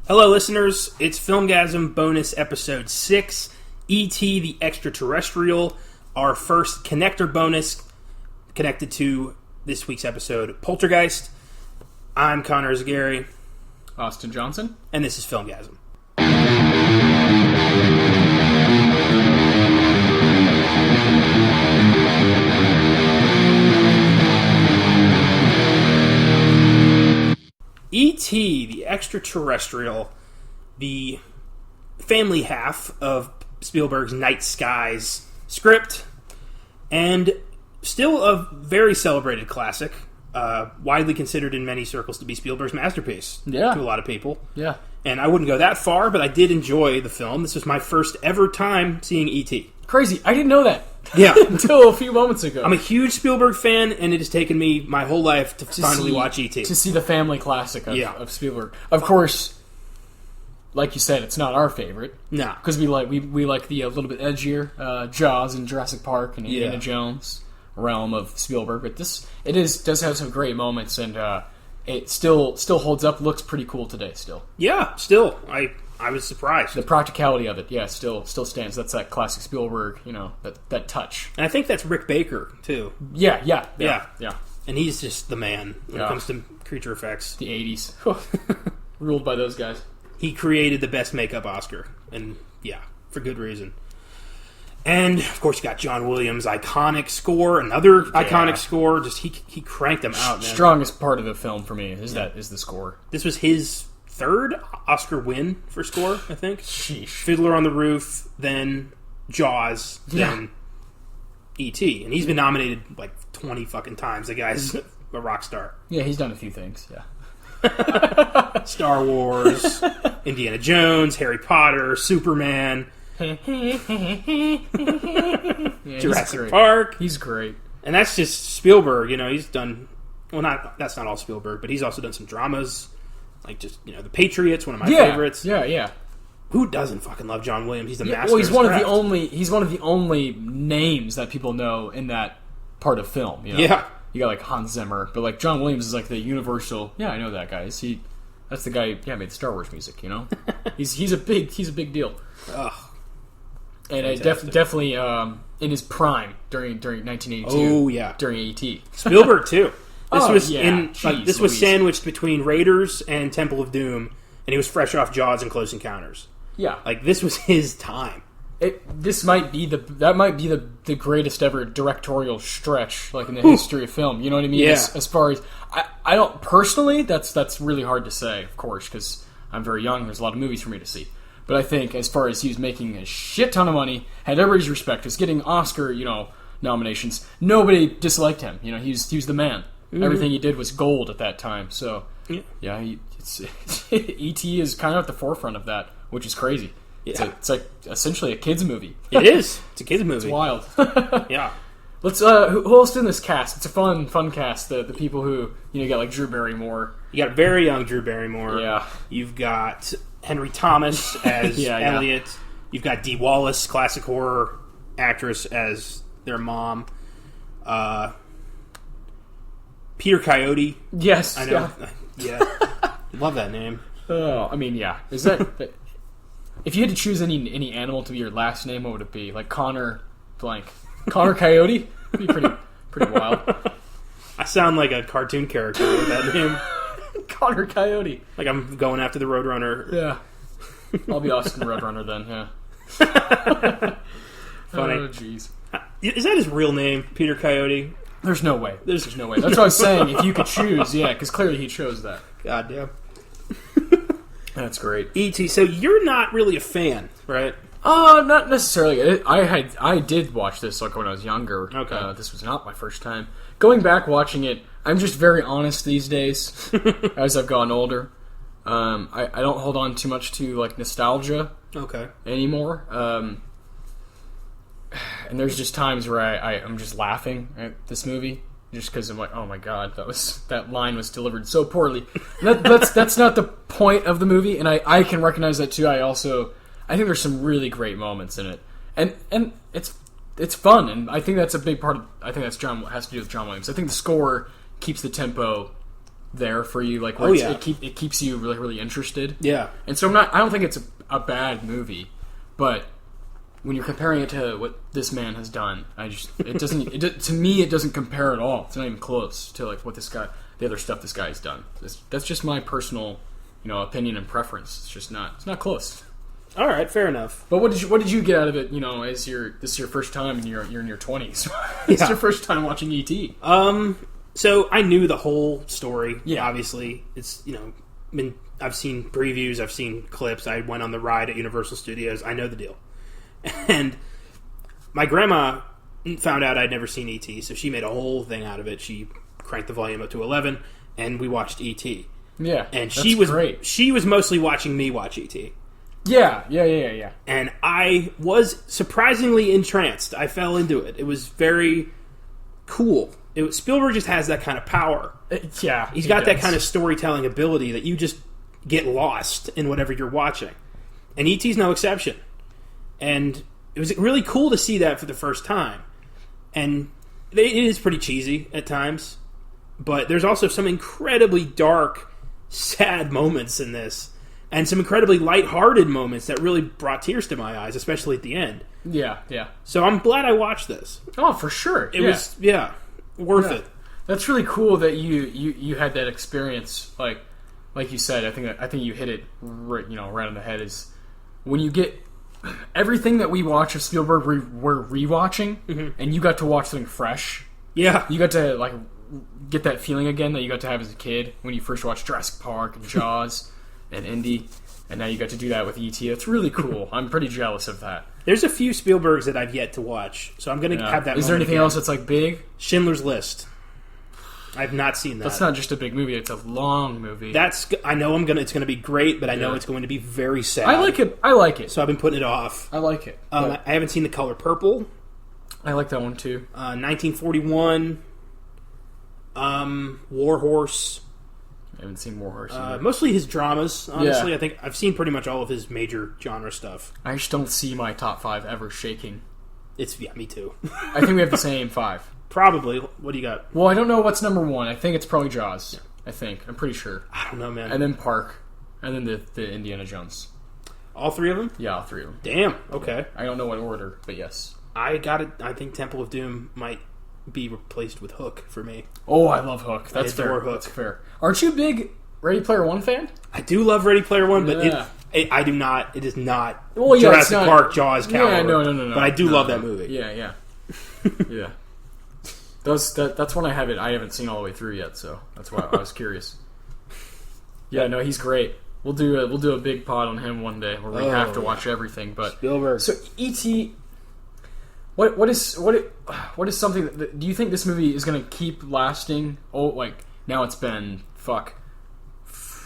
Hello, listeners. It's Filmgazm bonus episode 6, E.T. the Extra-Terrestrial, our first connector bonus connected to this week's episode, Poltergeist. I'm Connor Eyzaguirre. Austin Johnson. And this is Filmgazm. E.T. the Extra-Terrestrial, the family half of Spielberg's Night Skies script, and still a very celebrated classic, widely considered in many circles to be Spielberg's masterpiece to a lot of people. Yeah. And I wouldn't go that far, but I did enjoy the film. This was my first ever time seeing E.T. Crazy. I didn't know that. Yeah. Until a few moments ago. I'm a huge Spielberg fan, and it has taken me my whole life to finally watch E.T. To see the family classic of Spielberg. Of course, like you said, it's not our favorite. No. Because we like the a little bit edgier Jaws and Jurassic Park and Indiana Jones realm of Spielberg. But does have some great moments, and it still holds up, looks pretty cool today still. Yeah, still. I was surprised. The practicality of it, still stands. That's that classic Spielberg, that touch. And I think that's Rick Baker, too. Yeah. And he's just the man when it comes to creature effects. The 80s. Ruled by those guys. He created the best makeup Oscar. And, for good reason. And, of course, you got John Williams' iconic score, another iconic score. Just he cranked them out, man. Strongest part of the film for me is the score. This was his third Oscar win for score, I think. Sheesh. Fiddler on the Roof, then Jaws, then E.T. And he's been nominated like 20 fucking times. The guy's a rock star. Yeah, he's done a few things, yeah. Star Wars, Indiana Jones, Harry Potter, Superman, Jurassic Park. He's great. And that's just Spielberg, he's done, that's not all Spielberg, but he's also done some dramas. Like just, The Patriots, one of my favorites. Yeah. Who doesn't fucking love John Williams? He's the master. Well, he's of one craft. He's one of the only names that people know in that part of film. Yeah. You got like Hans Zimmer, but like John Williams is like the universal. Yeah, I know that guy. That's the guy. Yeah, made the Star Wars music. He's a big deal. Ugh. And definitely in his prime during 1982. Oh yeah, during E.T. Spielberg too. This was sandwiched between Raiders and Temple of Doom, and he was fresh off Jaws and Close Encounters. Yeah, like this was his time. That might be the greatest ever directorial stretch, like in the history of film. You know what I mean? Yeah. As far as I don't personally, that's really hard to say, of course, because I'm very young. There's a lot of movies for me to see. But I think as far as he was making a shit ton of money, had everybody's respect, was getting Oscar, nominations. Nobody disliked him. He was the man. Mm-hmm. Everything he did was gold at that time. So, E.T. is kind of at the forefront of that, which is crazy. Yeah. It's like essentially a kids movie. It is. It's a kids movie. It's wild. Yeah. Let's. Who else in this cast? It's a fun cast. The people who you got like Drew Barrymore. You got a very young Drew Barrymore. Yeah. You've got Henry Thomas as Elliot. Yeah. You've got Dee Wallace, classic horror actress, as their mom. Peter Coyote. Yes. I know. Yeah. Love that name. Oh, I mean, yeah. Is that... if you had to choose any animal to be your last name, what would it be? Like Connor blank. Connor Coyote? That'd be pretty wild. I sound like a cartoon character with that name. Connor Coyote. Like I'm going after the Roadrunner. Yeah. I'll be Austin Roadrunner then, yeah. Funny. Oh, jeez. Is that his real name, Peter Coyote? There's no way. There's no way. That's what I was saying. If you could choose, because clearly he chose that. God damn. That's great. E.T., so you're not really a fan, right? Not necessarily. I did watch this like when I was younger. Okay. This was not my first time. Going back watching it, I'm just very honest these days as I've gotten older. I don't hold on too much to like nostalgia anymore. And there's just times where I'm just laughing at this movie just because I'm like, oh my god, that line was delivered so poorly. That's not the point of the movie, and I can recognize that too. I think there's some really great moments in it, and it's fun, and I think that's a big part of. I think has to do with John Williams. I think the score keeps the tempo there for you. Like, where it keeps you really, really interested. Yeah. And so I don't think it's a bad movie, but when you're comparing it to what this man has done, to me, it doesn't compare at all. It's not even close to like what the other stuff this guy's done. That's just my personal, opinion and preference. It's not close. All right, fair enough. But what did you get out of it? As this is your first time and you're in your 20s. It's your first time watching E.T. So I knew the whole story. Yeah. Obviously, it's I've seen previews, I've seen clips. I went on the ride at Universal Studios. I know the deal. And my grandma found out I'd never seen E.T., so she made a whole thing out of it. She cranked the volume up to 11, and we watched E.T. Yeah, and she was great. She was mostly watching me watch E.T. Yeah. And I was surprisingly entranced. I fell into it. It was very cool. Spielberg just has that kind of power. He's got that kind of storytelling ability that you just get lost in whatever you're watching. And E.T.'s no exception. And it was really cool to see that for the first time. And it is pretty cheesy at times. But there's also some incredibly dark, sad moments in this. And some incredibly lighthearted moments that really brought tears to my eyes, especially at the end. Yeah. So I'm glad I watched this. Oh, for sure. It was, worth it. That's really cool that you had that experience. Like you said, I think you hit it right on the head. Is when you get everything that we watch of Spielberg, we're rewatching, and you got to watch something fresh. Yeah, you got to get that feeling again that you got to have as a kid when you first watched Jurassic Park and Jaws and Indy, and now you got to do that with E.T. It's really cool. I'm pretty jealous of that. There's a few Spielbergs that I've yet to watch, so I'm going to have that. Is there anything else that's big? Schindler's List. I've not seen that. That's not just a big movie; it's a long movie. I know it's going to be great, but I know it's going to be very sad. I like it. So I've been putting it off. I like it. I haven't seen The Color Purple. I like that one too. 1941. War Horse. I haven't seen War Horse either. Mostly his dramas, honestly. I think I've seen pretty much all of his major genre stuff. I just don't see my top 5 ever shaking. Me too. I think we have the same 5. Probably. What do you got? Well, I don't know what's number 1. I think it's probably Jaws. Yeah. I think. I'm pretty sure. I don't know, man. And then Park. And then the Indiana Jones. All 3 of them? Yeah, all 3 of them. Damn. Okay. I don't know what order, but yes. I got it. I think Temple of Doom might be replaced with Hook for me. Oh, I love Hook. That's fair. Hook. That's fair. Aren't you a big Ready Player One fan? I do love Ready Player One, but I do not. It is not Jurassic Jurassic Park, Jaws, caliber. Yeah, no. But I do love that movie. Yeah. Yeah. That's when I haven't seen all the way through yet, so that's why I was curious. Yeah, no, he's great. We'll do a big pod on him one day where we have to watch everything. But Spielberg. So E.T. What is something that, do you think this movie is going to keep lasting? Oh, now it's been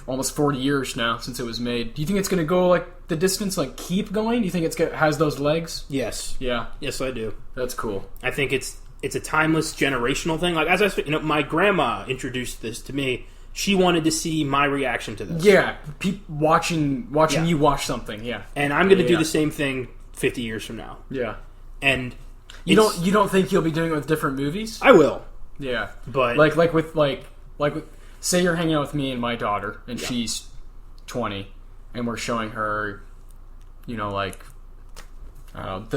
almost 40 years now since it was made. Do you think it's going to go the distance, keep going? Do you think has those legs? Yes. Yeah. Yes, I do. That's cool. I think it's a timeless generational thing. As I said, my grandma introduced this to me. She wanted to see my reaction to this. Yeah, watching you watch something. Yeah, and I'm going to do the same thing 50 years from now. Yeah, and you don't think you'll be doing it with different movies? I will. Yeah, but say you're hanging out with me and my daughter, and she's 20, and we're showing her, The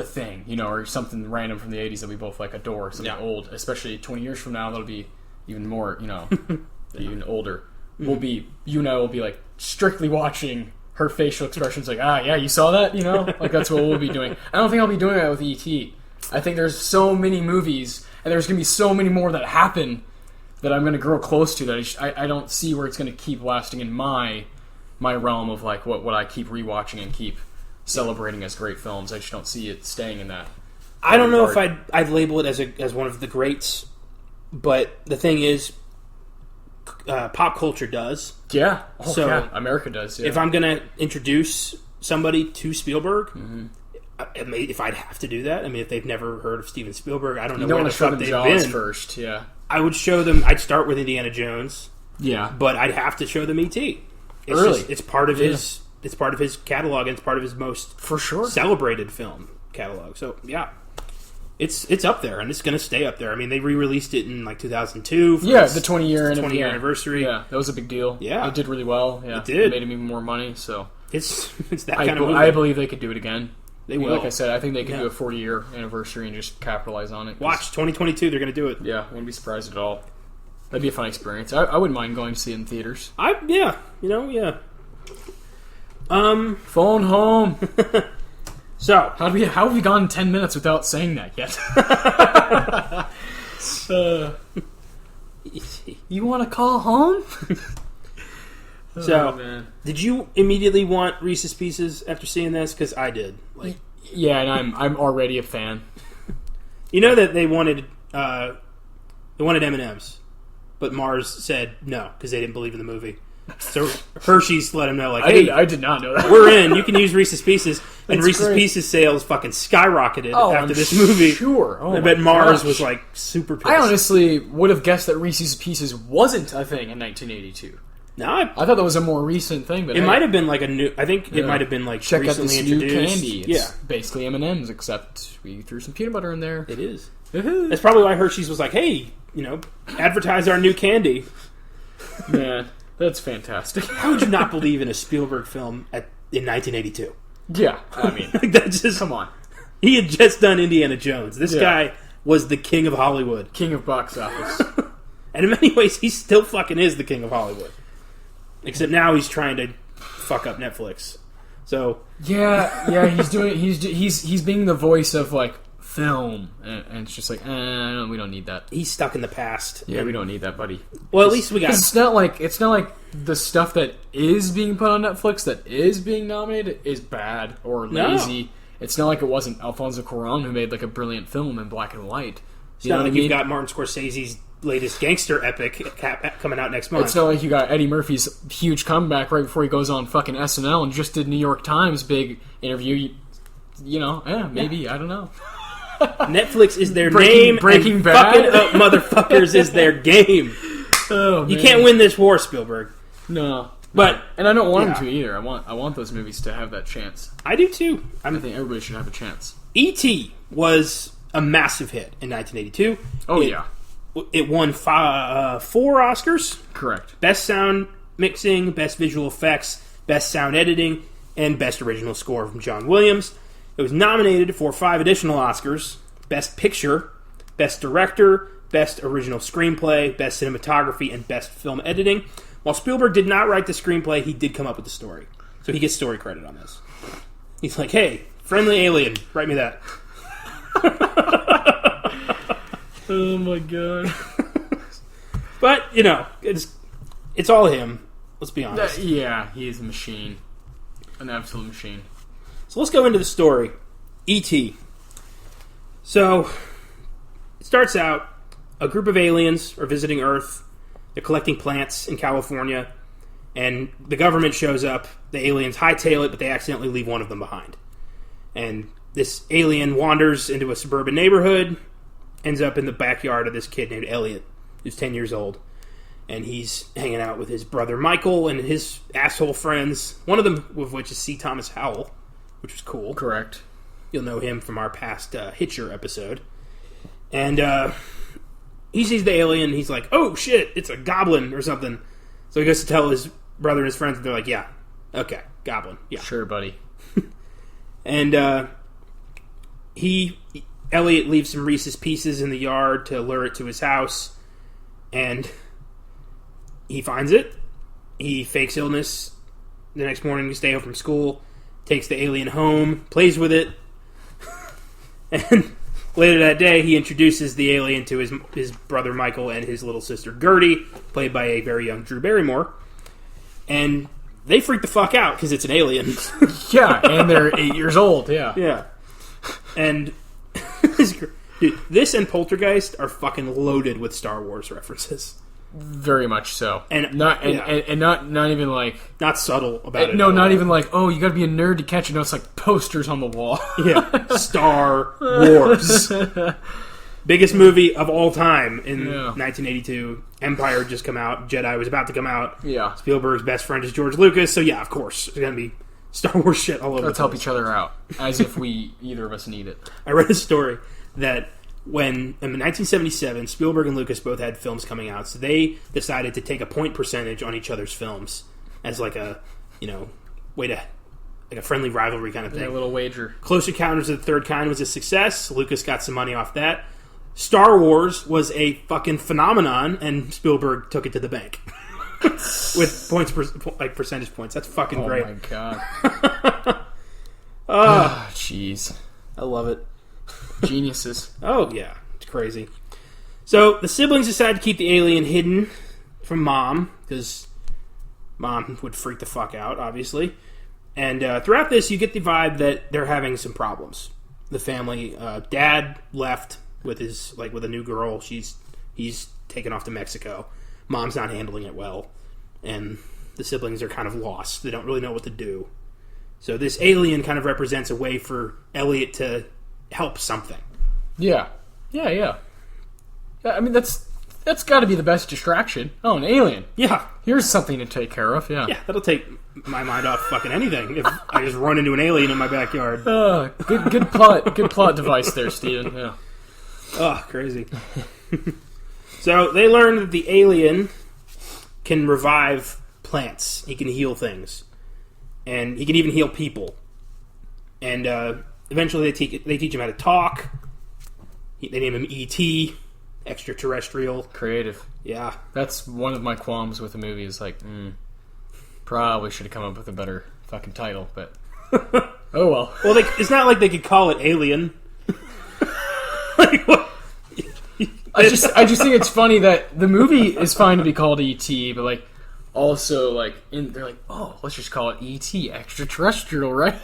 Thing, or something random from the 80s that we both adore, something old, especially 20 years from now, that'll be even more, even older. We'll be, you and I will be strictly watching her facial expressions, you saw that, that's what we'll be doing. I don't think I'll be doing that with E.T. I think there's so many movies, and there's going to be so many more that happen that I'm going to grow close to that I don't see where it's going to keep lasting in my realm of what I keep rewatching and keep celebrating as great films. I just don't see it staying in that. I don't know if I'd label it as one of the greats, but the thing is, pop culture does. Yeah. America does. Yeah. If I'm going to introduce somebody to Spielberg, if I'd have to do that, if they've never heard of Steven Spielberg, I don't know where the fuck they've been. First, yeah. I would show them. I'd start with Indiana Jones. Yeah. But I'd have to show them E.T. It's part of his. It's part of his catalog, and it's part of his most for sure celebrated film catalog. So yeah. It's up there, and it's going to stay up there. I mean, they re-released it in like 2002. For the 20-year anniversary. Yeah, that was a big deal. Yeah, it did really well. Yeah, it did. It made him even more money. So it's that kind of movie. I believe they could do it again. They will. Like I said, I think they could do a 40-year anniversary and just capitalize on it. Watch 2022. They're going to do it. Yeah, wouldn't be surprised at all. That'd be a fun experience. I wouldn't mind going to see it in theaters. Yeah. Phone home. So how have we gone 10 minutes without saying that yet? You want to call home? So, did you immediately want Reese's Pieces after seeing this? Because I did. Yeah, and I'm already a fan. You know that they wanted M&Ms, but Mars said no because they didn't believe in the movie. So Hershey's let him know, like, hey, I did not know that. We're in. You can use Reese's Pieces. And That's Reese's great. Pieces sales fucking skyrocketed after I'm this movie. Sure. I bet Mars was like super pissed. I honestly would have guessed that Reese's Pieces wasn't a thing in 1982. No, I thought that was a more recent thing, but it might have been like a new. I think it might have been like check out recently this new introduced. candy. It's basically M&Ms, except we threw some peanut butter in there. It is. That's probably why Hershey's was like, "Hey, advertise our new candy." Man, that's fantastic. How would you not believe in a Spielberg film in 1982? Yeah, I mean, that's just come on. He had just done Indiana Jones. This guy was the king of Hollywood, king of box office, and in many ways, he still fucking is the king of Hollywood. Except now he's trying to fuck up Netflix. So he's being the voice of like film, and it's just like we don't need that. He's stuck in the past. Yeah, we don't need that, buddy. Well, at least we got. It's not like the stuff that is being put on Netflix that is being nominated is bad or lazy. No. It's not like it wasn't Alfonso Cuarón who made like a brilliant film in black and white. It's not like you've got Martin Scorsese's latest gangster epic coming out next month. It's not like you got Eddie Murphy's huge comeback right before he goes on fucking SNL and just did New York Times big interview. Maybe. I don't know. Netflix is their name. Breaking Bad. Fucking up motherfuckers is their game. Oh, you can't win this war, Spielberg. No. But and I don't want them to either. I want those movies to have that chance. I do too. I think everybody should have a chance. E.T. was a massive hit in 1982. It won 4 Oscars. Correct. Best sound mixing, best visual effects, best sound editing, and best original score from John Williams. It was nominated for 5 additional Oscars: Best Picture, Best Director, Best Original Screenplay, Best Cinematography, and Best Film Editing. While Spielberg did not write the screenplay, he did come up with the story. So he gets story credit on this. He's like, hey, friendly alien, write me that. Oh my god. But, it's all him. Let's be honest. Yeah, he's a machine. An absolute machine. So let's go into the story. E.T. So, it starts out, a group of aliens are visiting Earth. They're collecting plants in California. And the government shows up. The aliens hightail it, but they accidentally leave one of them behind. And this alien wanders into a suburban neighborhood, ends up in the backyard of this kid named Elliot, who's 10 years old. And he's hanging out with his brother Michael and his asshole friends, one of them of which is C. Thomas Howell, which was cool. Correct. You'll know him from our past Hitcher episode. And he sees the alien, and he's like, oh shit, it's a goblin or something. So he goes to tell his brother and his friends, and they're like, yeah, okay, goblin, yeah. Sure, buddy. And Elliot leaves some Reese's Pieces in the yard to lure it to his house, and he finds it. He fakes illness the next morning to stay home from school, takes the alien home, plays with it, and later that day he introduces the alien to his brother Michael and his little sister Gertie, played by a very young Drew Barrymore, and they freak the fuck out because it's an alien. Yeah, and they're 8 years old, Yeah. And dude, this and Poltergeist are fucking loaded with Star Wars references. Very much so. And not even like, not subtle about it. No, not even like, oh, you gotta be a nerd to catch it. No, it's like posters on the wall. Yeah. Star Wars. Biggest movie of all time in 1982. Empire had just come out. Jedi was about to come out. Yeah. Spielberg's best friend is George Lucas. So yeah, of course, there's gonna be Star Wars shit all over. Let's help each other out, as if we either of us need it. I read a story that when in 1977, Spielberg and Lucas both had films coming out, so they decided to take a point percentage on each other's films as like a way to like a friendly rivalry kind of thing. A little wager. Close Encounters of the Third Kind was a success. Lucas got some money off that. Star Wars was a fucking phenomenon, and Spielberg took it to the bank with points, percentage points. That's fucking great. Oh my god. Oh, jeez. I love it. Geniuses. Oh yeah, it's crazy. So the siblings decide to keep the alien hidden from Mom because Mom would freak the fuck out, obviously. And throughout this, you get the vibe that they're having some problems. The family, Dad left with a new girl. He's taken off to Mexico. Mom's not handling it well, and the siblings are kind of lost. They don't really know what to do. So this alien kind of represents a way for Elliot to help something. Yeah. I mean, that's got to be the best distraction. Oh, an alien. Yeah. Here's something to take care of. Yeah. Yeah, that'll take my mind off fucking anything if I just run into an alien in my backyard. Good plot device there, Steven. Yeah. Oh, crazy. So they learn that the alien can revive plants. He can heal things. And he can even heal people. And eventually they teach him how to talk. They name him E.T., Extra-Terrestrial. Creative. Yeah. That's one of my qualms with the movie is like, probably should have come up with a better fucking title, but oh well. Well, it's not like they could call it Alien. Like, what? I just think it's funny that the movie is fine to be called E.T., but like also like they're like, oh, let's just call it E.T. Extra-Terrestrial, right?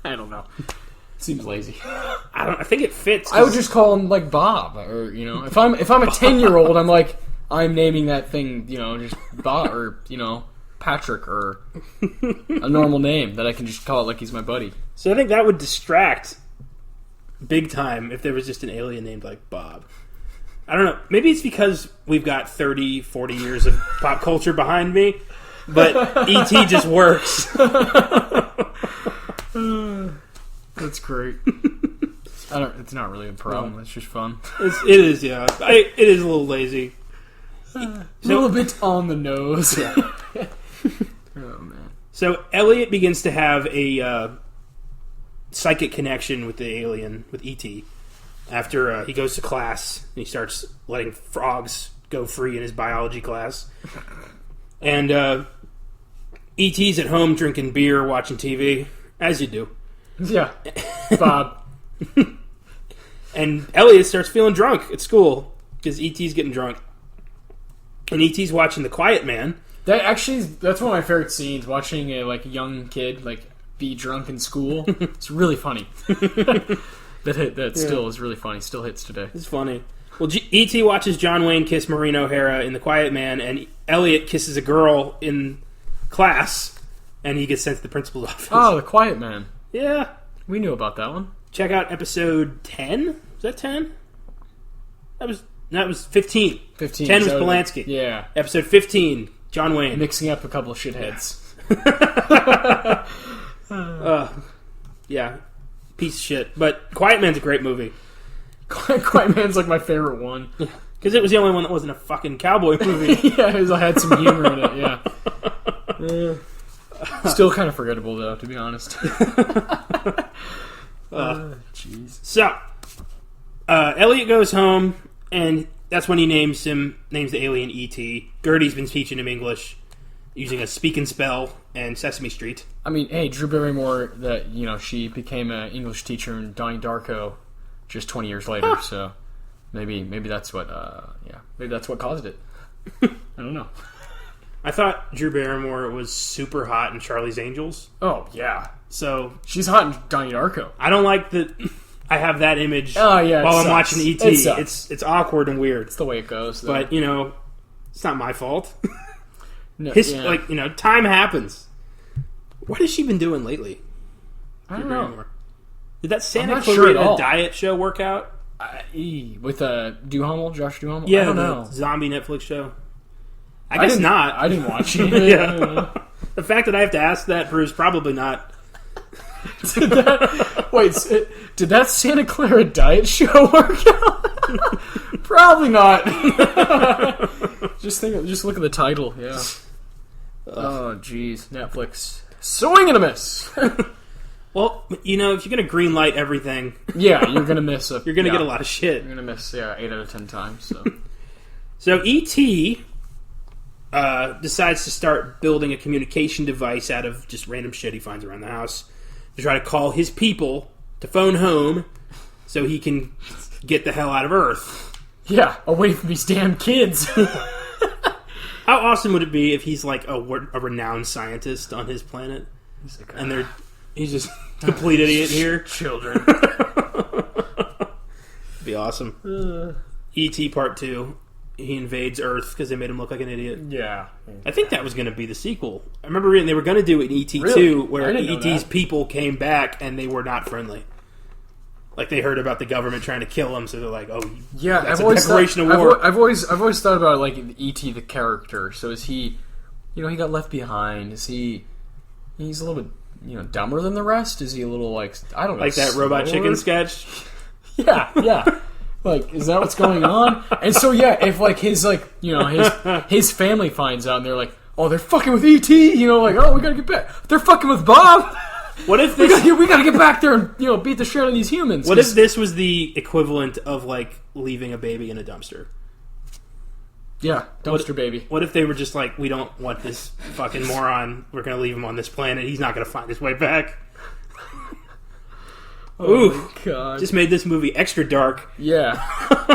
I don't know. Seems lazy. I think it fits. I would just call him like Bob, or if I'm a 10-year-old, I'm like I'm naming that thing, just Bob, or Patrick, or a normal name that I can just call it like he's my buddy. So I think that would distract big time if there was just an alien named like Bob. I don't know. Maybe it's because we've got 30, 40 years of pop culture behind me, but E.T. just works. That's great. It's not really a problem. It's just fun. It is, yeah. It is a little lazy. A little bit on the nose. Yeah. Oh, man. So Elliot begins to have a psychic connection with the alien, with E.T., after he goes to class and he starts letting frogs go free in his biology class. And E.T.'s at home drinking beer, watching TV, as you do. Yeah. Bob. And Elliot starts feeling drunk at school because E.T.'s getting drunk. And E.T.'s watching The Quiet Man. That's one of my favorite scenes, watching a young kid be drunk in school. It's really funny. That still is really funny. Still hits today. It's funny. Well, E.T. watches John Wayne kiss Maureen O'Hara in The Quiet Man, and Elliot kisses a girl in class, and he gets sent to the principal's office. Oh, The Quiet Man. Yeah. We knew about that one. Check out episode 10. Was that 10? That was 15. 15. 10 was Polanski. Yeah. Episode 15, John Wayne. Mixing up a couple of shitheads. Yeah. Piece of shit. But Quiet Man's a great movie. Quiet Man's my favorite one. Because it was the only one that wasn't a fucking cowboy movie. Yeah, it had some humor in it, yeah. Still kind of forgettable, though, to be honest. Jeez. So, Elliot goes home, and that's when he names the alien E.T. Gertie's been teaching him English using a speak and spell and Sesame Street. I mean, hey, Drew Barrymore, she became an English teacher in Donnie Darko just 20 years later, so maybe that's what, maybe that's what caused it. I don't know. I thought Drew Barrymore was super hot in Charlie's Angels. Oh, yeah. So she's hot in Donnie Darko. I don't like that I have that image while I'm watching E.T. It's awkward and weird. It's the way it goes, though. But, it's not my fault. No, time happens. What has she been doing lately? I don't know. Did that Santa Clarita Diet show work out? With Josh Duhamel? Yeah, I don't know. Zombie Netflix show. I guess not. I didn't watch it. Yeah. The fact that I have to ask that proves probably not. Did that Santa Clara diet show work out? Probably not. Just look at the title. Yeah. Oh, jeez. Netflix. Swing and a miss. Well, if you're going to greenlight everything... Yeah, you're going to miss You're going to get a lot of shit. You're going to miss, 8 out of 10 times, so... So E.T. Decides to start building a communication device out of just random shit he finds around the house to try to call his people to phone home so he can get the hell out of Earth. Yeah, away from these damn kids. How awesome would it be if he's like a renowned scientist on his planet, and he's just a complete idiot here? Children. Be awesome. E.T. Part 2. He invades Earth because they made him look like an idiot. Yeah. I think that was going to be the sequel. I remember reading they were going to do an E.T. Really? 2 where E.T.'s people came back and they were not friendly. Like they heard about the government trying to kill him, so they're like, "Oh, yeah." that's a declaration of war." I've always thought about like E.T. the character. So is he, he got left behind? Is he? He's a little bit, dumber than the rest. Is he a little like I don't know, like that Robot Chicken sketch? Yeah. Like, is that what's going on? And so, yeah, if, like, his family finds out and they're like, oh, they're fucking with E.T., like, oh, we gotta get back. They're fucking with Bob. What if this... we gotta get back there and, beat the shit out of these humans. What if this was the equivalent of, like, leaving a baby in a dumpster? Yeah, dumpster baby. What if they were just like, we don't want this fucking moron, we're gonna leave him on this planet, he's not gonna find his way back? Oh my god. Just made this movie extra dark. Yeah.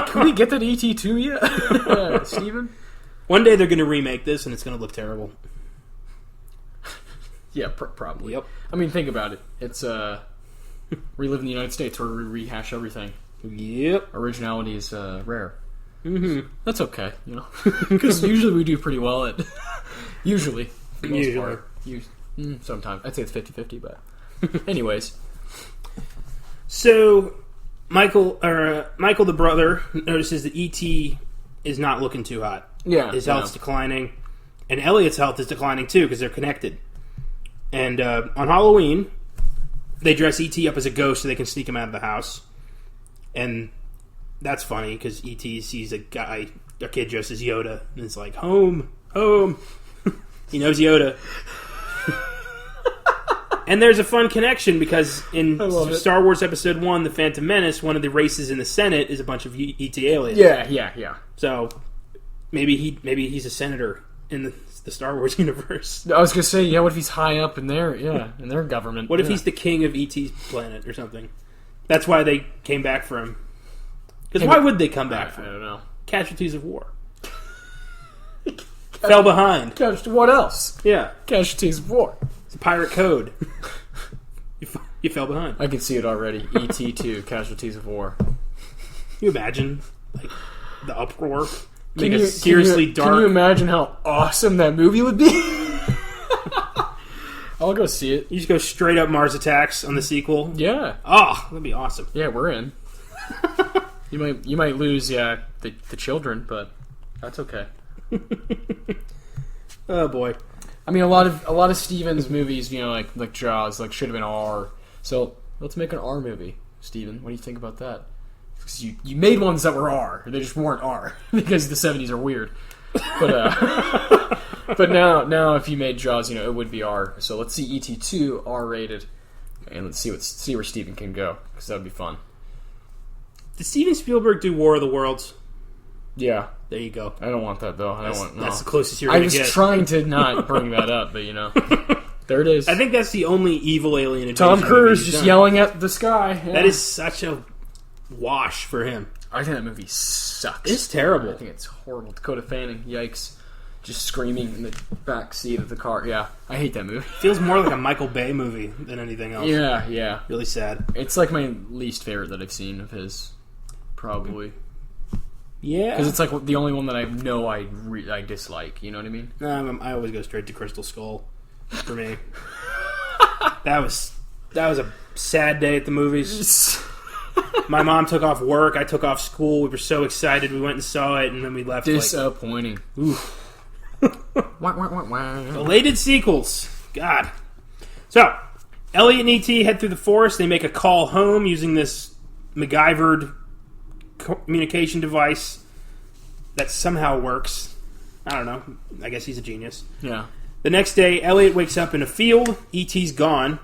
Can we get that E.T. 2 yet? Steven? One day they're going to remake this and it's going to look terrible. Yeah, probably. Yep. I mean, think about it. It's, we live in the United States where we rehash everything. Yep. Originality is, rare. Mm-hmm. That's okay, Because usually we do pretty well at... Usually. For the most part. Sometimes. I'd say it's 50-50, but... Anyways... So, Michael the brother notices that E.T. is not looking too hot. Yeah. His health's declining. And Elliot's health is declining too because they're connected. And on Halloween, they dress E.T. up as a ghost so they can sneak him out of the house. And that's funny because E.T. sees a kid dressed as Yoda. And it's like, home. He knows Yoda. And there's a fun connection because in Star Wars Episode 1, The Phantom Menace, one of the races in the Senate is a bunch of E.T. aliens. Yeah. So maybe he's a senator in the Star Wars universe. I was going to say, what if he's high up in their government? What if he's the king of E.T.'s planet or something? That's why they came back for him. Because why would they come back for him? I don't know. Casualties of war. Fell behind. What else? Yeah. Casualties of war. Pirate code. You fell behind. I can see it already. E.T. 2, Casualties of War. Can you imagine, like, the uproar? Dark. Can you imagine how awesome that movie would be? I'll go see it. You just go straight up Mars Attacks on the sequel? Yeah. Oh, that'd be awesome. Yeah, we're in. You might lose, the children, but that's okay. Oh boy. I mean, a lot of Steven's movies, like Jaws, should have been R. So let's make an R movie, Steven. What do you think about that? Because you made ones that were R, they just weren't R because the 70s are weird. But but now if you made Jaws, it would be R. So let's see E.T. 2 R rated, and let's see where Steven can go because that would be fun. Did Steven Spielberg do War of the Worlds? Yeah. There you go. I don't want that, though. That's the closest you're going to get. I was trying to not bring that up, but, there it is. I think that's the only evil alien invasion Tom Cruise just yelling at the sky. Yeah. That is such a wash for him. I think that movie sucks. It's terrible. I think it's horrible. Dakota Fanning, yikes. Just screaming in the back seat of the car. Yeah, I hate that movie. Feels more like a Michael Bay movie than anything else. Yeah. Really sad. It's like my least favorite that I've seen of his, probably. Yeah, because it's like the only one that I know I dislike. You know what I mean? I always go straight to Crystal Skull. For me, that was a sad day at the movies. My mom took off work. I took off school. We were so excited. We went and saw it, and then we left. Disappointing. Oof. Wah. Belated sequels. God. So, Elliot and E.T. head through the forest. They make a call home using this MacGyvered communication device that somehow works. I don't know. I guess he's a genius. Yeah. The next day, Elliot wakes up in a field. E.T.'s gone.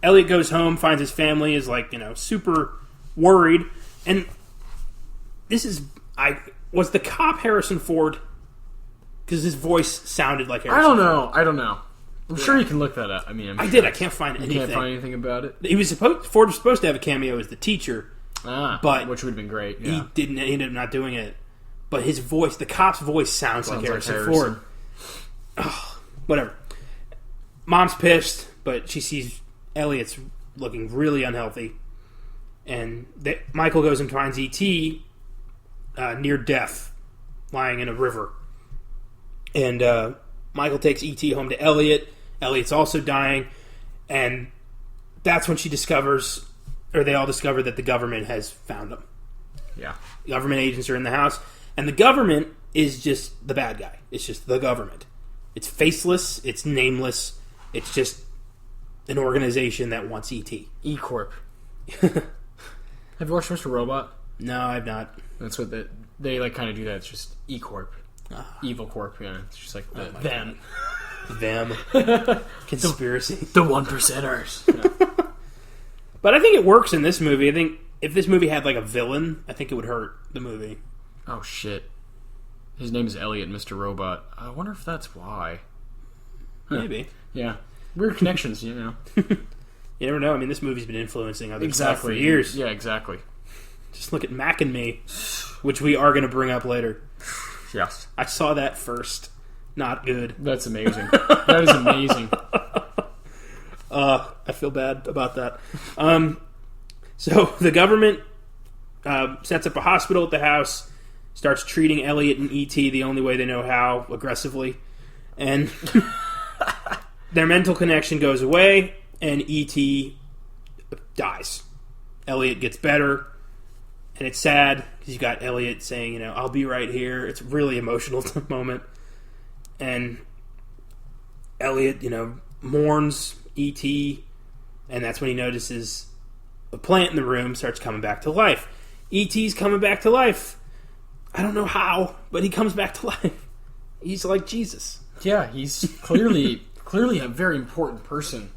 Elliot goes home, finds his family is super worried. And this is... Was the cop Harrison Ford? Because his voice sounded like Harrison Ford. I don't know. I'm sure you can look that up. I mean, I did. I can't find anything. You can't find anything about it? Ford was supposed to have a cameo as the teacher. But which would have been great. Yeah. He didn't. He ended up not doing it. But his voice, the cop's voice, sounds like Harrison Ford. Oh, whatever. Mom's pissed, but she sees Elliot's looking really unhealthy. And Michael goes and finds E.T. Near death, lying in a river. And Michael takes E.T. home to Elliot. Elliot's also dying. And that's when she discovers, or they all discover, that the government has found them. Yeah. Government agents are in the house. And the government is just the bad guy. It's just the government. It's faceless. It's nameless. It's just an organization that wants E.T. E-Corp. Have you watched Mr. Robot? No, I've not. That's what they kind of do that. It's just E-Corp. Evil Corp, yeah. It's just like them. Them. Conspiracy. The 1%ers. Yeah. But I think it works in this movie. I think if this movie had a villain, I think it would hurt the movie. Oh, shit. His name is Elliot, Mr. Robot. I wonder if that's why. Maybe. Yeah. Weird connections, you know. You never know. I mean, this movie's been influencing other stuff for years. Yeah, exactly. Just look at Mac and Me, which we are going to bring up later. Yes. I saw that first. Not good. That's amazing. That is amazing. I feel bad about that. So the government sets up a hospital at the house, starts treating Elliot and E.T. the only way they know how, aggressively. And their mental connection goes away, and E.T. dies. Elliot gets better, and it's sad, because you got Elliot saying, I'll be right here. It's a really emotional moment. And Elliot, mourns E.T., and that's when he notices a plant in the room starts coming back to life. E.T.'s coming back to life. I don't know how, but he comes back to life. He's like Jesus. Yeah, he's clearly a very important person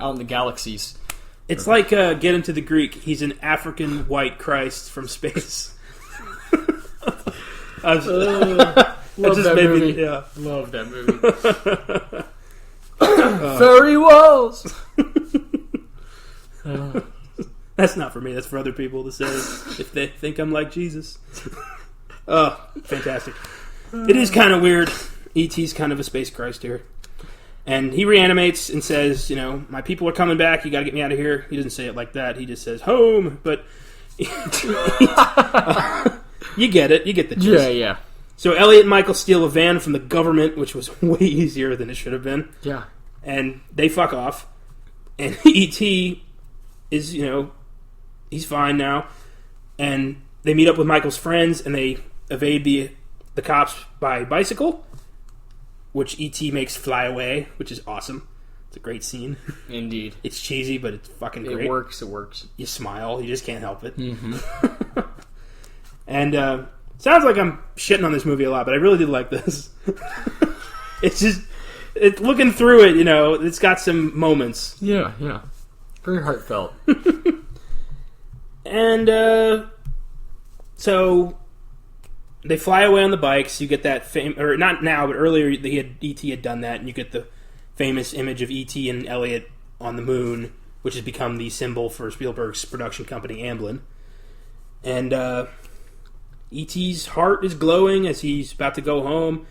out in the galaxies. It's like Get Him to the Greek. He's an African white Christ from space. Love that movie. Yeah. Love that movie. Fairy walls. That's not for me. That's for other people to say if they think I'm like Jesus. Oh, fantastic. It is kind of weird. E.T.'s kind of a space Christ here. And he reanimates and says, my people are coming back. You got to get me out of here. He doesn't say it like that. He just says, home. But you get it. You get the gist. Yeah. So Elliot and Michael steal a van from the government, which was way easier than it should have been. Yeah. And they fuck off. And E.T. is, he's fine now. And they meet up with Michael's friends, and they evade the cops by bicycle, which E.T. makes fly away, which is awesome. It's a great scene. Indeed. It's cheesy, but it's fucking great. It works. You smile. You just can't help it. Mm-hmm. And sounds like I'm shitting on this movie a lot, but I really did like this. It's just... looking through it, it's got some moments. Yeah. Very heartfelt. And, so... They fly away on the bikes. You get that or not now, but earlier E.T. had done that, and you get the famous image of E.T. and Elliot on the moon, which has become the symbol for Spielberg's production company, Amblin. And E.T.'s heart is glowing as he's about to go home.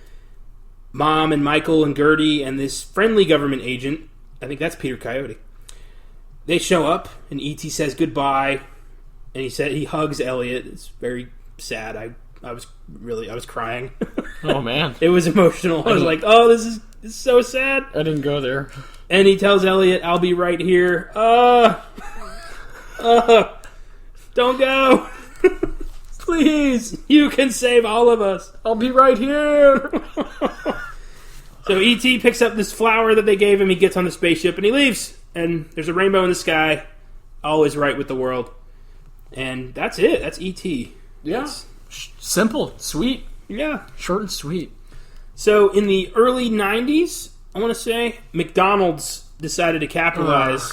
Mom and Michael and Gertie and this friendly government agent, I think that's Peter Coyote, they show up, and E.T. says goodbye, and he hugs Elliot. It's very sad. I was crying. Oh, man. It was emotional. I was like, oh, this is so sad. I didn't go there. And he tells Elliot, I'll be right here. Don't go. Please. You can save all of us. I'll be right here. So E.T. picks up this flower that they gave him. He gets on the spaceship and he leaves. and there's a rainbow in the sky. All is right with the world. And that's it. That's E.T. Yeah. Simple, sweet. Yeah. Short and sweet. So in the early 90s, I want to say, McDonald's decided to capitalize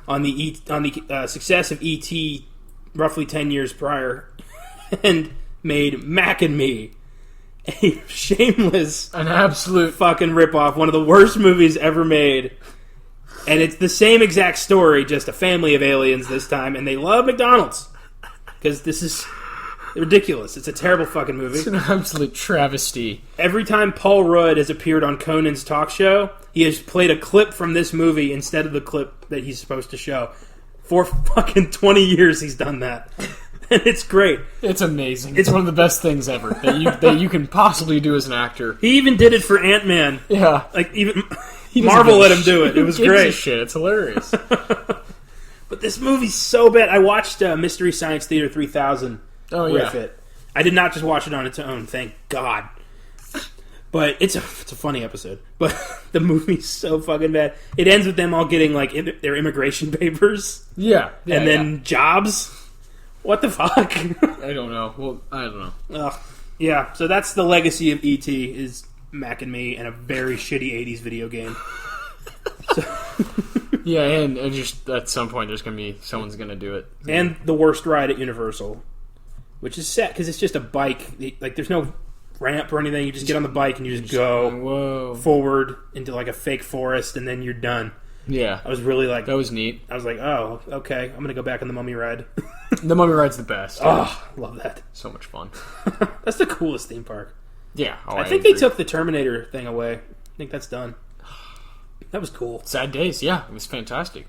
on the success of E.T. roughly 10 years prior and made Mac and Me, a shameless, an absolute fucking ripoff, one of the worst movies ever made. And it's the same exact story, just a family of aliens this time, and they love McDonald's because this is ridiculous. It's a terrible fucking movie. It's an absolute travesty. Every time Paul Rudd has appeared on Conan's talk show, he has played a clip from this movie instead of the clip that he's supposed to show. For fucking 20 years he's done that. And it's great. It's amazing. It's one of the best things ever that you can possibly do as an actor. He even did it for Ant-Man. Yeah. Like, even Marvel let him do it. It was great. Shit. It's hilarious. But this movie's so bad. I watched Mystery Science Theater 3000 riff it. I did not just watch it on its own, thank God. But it's a funny episode. But the movie's so fucking bad. It ends with them all getting like their immigration papers. Yeah. And then jobs. What the fuck? I don't know. Well, I don't know. Yeah, so that's the legacy of E.T. is Mac and Me and a very shitty 80s video game. Yeah, and just at some point someone's going to do it. And the worst ride at Universal. Which is sad, because it's just a bike. Like, there's no ramp or anything. You just get on the bike and you just go forward into like a fake forest, and then you're done. Yeah. I was really like... That was neat. I was like, oh, okay. I'm going to go back on the Mummy ride. The Mummy ride's the best. Oh, love that. So much fun. That's the coolest theme park. Yeah. I think they took the Terminator thing away. I think that's done. That was cool. Sad days, yeah. It was fantastic.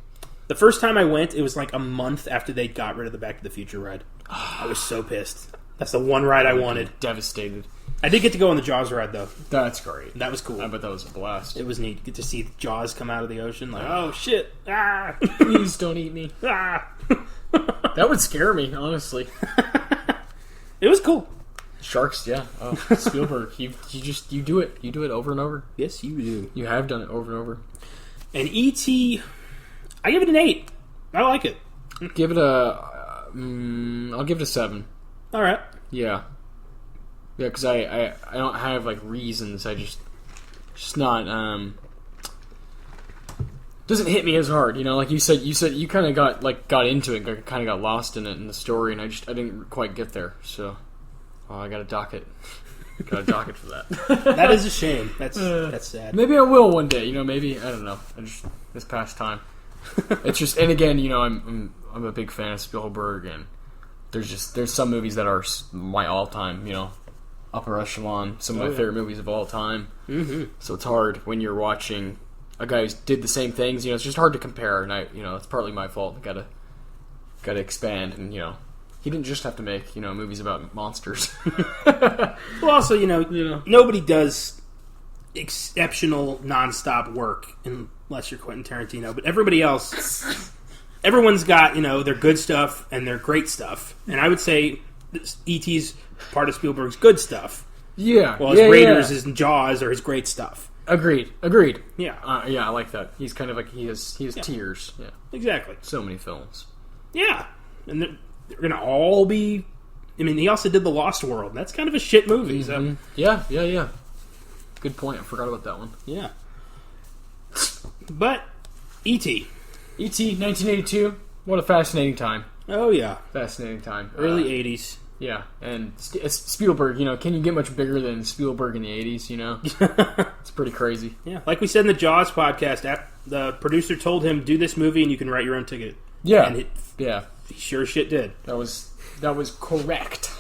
The first time I went, it was like a month after they got rid of the Back to the Future ride. I was so pissed. That's the one ride I wanted. Devastated. I did get to go on the Jaws ride, though. That's great. That was cool. I bet that was a blast. It was neat. Get to see Jaws come out of the ocean. Like, oh, shit. Ah! Please don't eat me. Ah! That would scare me, honestly. It was cool. Sharks, yeah. Oh, Spielberg, you do it. You do it over and over. Yes, you do. You have done it over and over. And E.T., I give it an 8. I like it. Give it I'll give it a 7. All right. Yeah. Yeah, because I don't have like reasons. I just not doesn't hit me as hard. You know, like you said you kind of got into it, kind of got lost in it in the story, and I didn't quite get there. So I got a docket. Got a docket for that. That is a shame. That's sad. Maybe I will one day. You know, maybe I don't know. This past time. It's just, and again, you know, I'm a big fan of Spielberg, and there's some movies that are my all time, you know, upper echelon. Some of my favorite movies of all time. Mm-hmm. So it's hard when you're watching a guy who did the same things. You know, it's just hard to compare, and it's partly my fault. Gotta expand, and you know. He didn't just have to make, you know, movies about monsters. Well, also, you know, nobody does exceptional nonstop work unless you're Quentin Tarantino. But everybody else, everyone's got, you know, their good stuff and their great stuff. And I would say E.T.'s part of Spielberg's good stuff. Yeah. While his Raiders and Jaws are his great stuff. Agreed. Yeah. Yeah, I like that. He's kind of like, he has tiers. Yeah. Exactly. So many films. Yeah. And they're going to all be... I mean, he also did The Lost World. That's kind of a shit movie. Mm-hmm. So. Yeah. Good point. I forgot about that one. Yeah. But, E.T. E.T., 1982. What a fascinating time. Oh, yeah. Fascinating time. Early 80s. Yeah, and Spielberg, you know, can you get much bigger than Spielberg in the 80s, you know? It's pretty crazy. Yeah, like we said in the Jaws podcast, the producer told him, do this movie and you can write your own ticket. Yeah. And he sure as shit did. That was correct.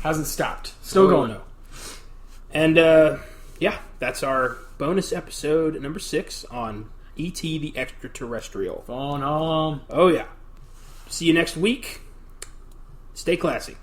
Hasn't stopped. Still going. No. And, yeah, that's our bonus episode number 6 on E.T. the Extra-Terrestrial. Phone home. Oh, yeah. See you next week. Stay classy.